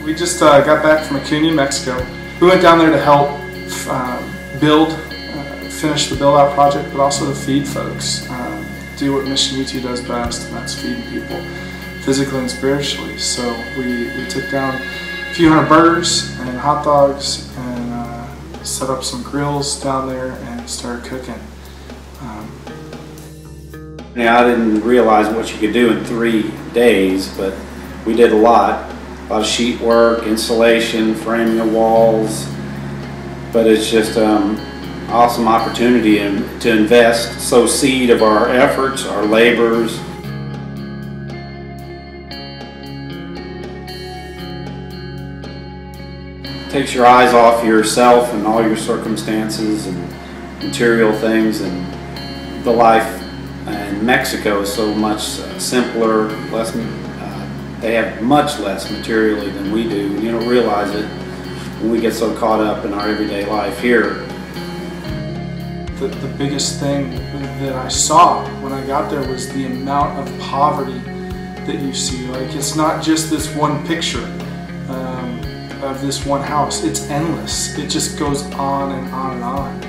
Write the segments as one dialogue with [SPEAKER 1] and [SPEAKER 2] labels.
[SPEAKER 1] We just got back from Acuña, Mexico. We went down there to help finish the build-out project, but also to feed folks, do what Mission UT does best, and that's feeding people physically and spiritually. So we took down a few hundred burgers and hot dogs and set up some grills down there and started cooking.
[SPEAKER 2] I didn't realize what you could do in 3 days, but we did a lot of sheet work, insulation, framing the walls. But it's just awesome opportunity to invest, sow seed of our efforts, our labors. Takes your eyes off yourself and all your circumstances and material things, and the life in Mexico is so much simpler, less. They have much less materially than we do. You don't realize it when we get so caught up in our everyday life here.
[SPEAKER 1] The biggest thing that I saw when I got there was the amount of poverty that you see. Like, it's not just this one picture of this one house. It's endless. It just goes on and on and on.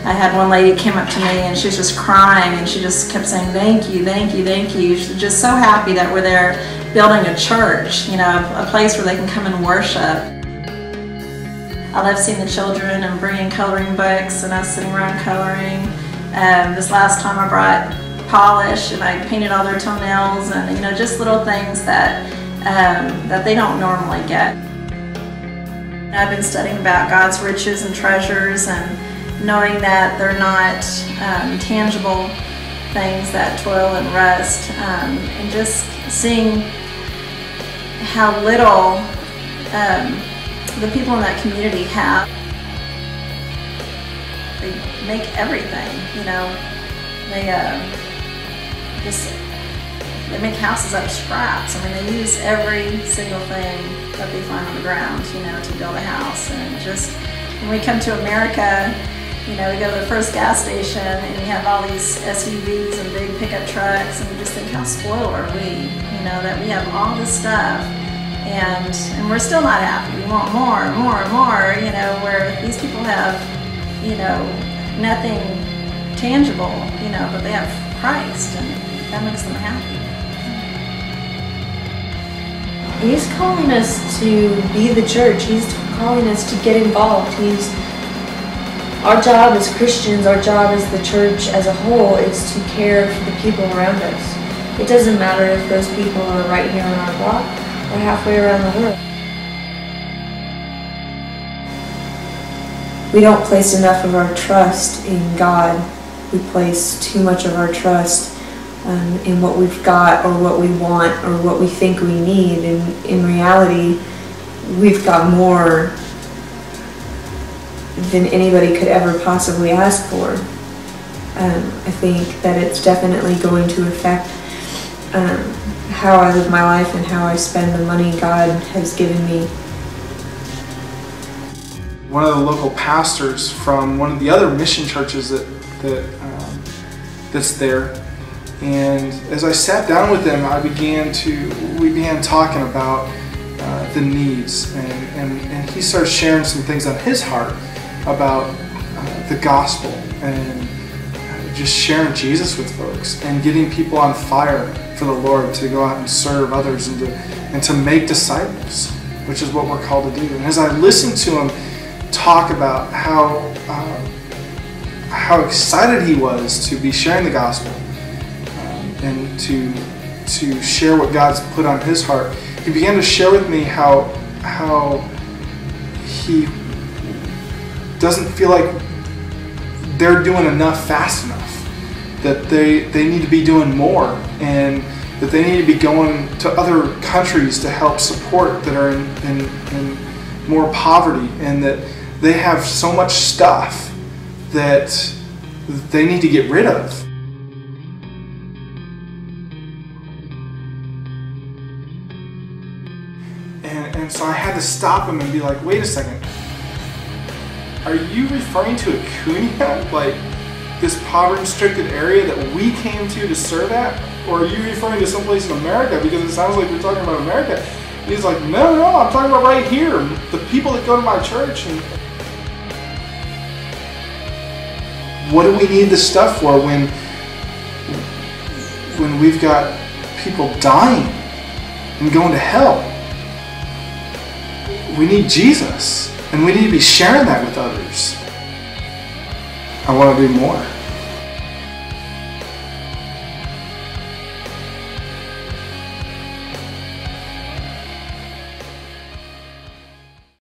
[SPEAKER 3] I had one lady came up to me and she was just crying, and she just kept saying, "Thank you, thank you, thank you." She's just so happy that we're there building a church, you know, a place where they can come and worship. I love seeing the children and bringing coloring books and us sitting around coloring. This last time I brought polish and I painted all their toenails, and you know, just little things that that they don't normally get. I've been studying about God's riches and treasures, and knowing that they're not tangible things that toil and rust, and just seeing how little the people in that community have. They make everything, you know. They make houses out of scraps. I mean, they use every single thing that they find on the ground, you know, to build a house. And just when we come to America, you know, we go to the first gas station and you have all these SUVs and big pickup trucks, and you just think, how spoiled are we? You know, that we have all this stuff, and we're still not happy. We want more and more and more, you know, where these people have, you know, nothing tangible, you know, but they have Christ, and that makes them happy.
[SPEAKER 4] He's calling us to be the church. He's calling us to get involved. Our job as Christians, our job as the church as a whole, is to care for the people around us. It doesn't matter if those people are right here on our block or halfway around the world. We don't place enough of our trust in God. We place too much of our trust in what we've got or what we want or what we think we need. And in reality, we've got more than anybody could ever possibly ask for. I think that it's definitely going to affect how I live my life and how I spend the money God has given me.
[SPEAKER 1] One of the local pastors from one of the other mission churches that's there, and as I sat down with them, we began talking about the needs, and he started sharing some things on his heart about the gospel and just sharing Jesus with folks and getting people on fire for the Lord to go out and serve others and to make disciples, which is what we're called to do. And as I listened to him talk about how excited he was to be sharing the gospel and to share what God's put on his heart, he began to share with me how he doesn't feel like they're doing enough fast enough, that they need to be doing more, and that they need to be going to other countries to help support that are in more poverty, and that they have so much stuff that they need to get rid of. And so I had to stop him and be like, wait a second, are you referring to Acuña? Like, this poverty-stricken area that we came to serve at? Or are you referring to someplace in America? Because it sounds like we're talking about America. He's like, no, I'm talking about right here. The people that go to my church. And what do we need this stuff for when we've got people dying and going to hell? We need Jesus, and we need to be sharing that with others. I want to do more.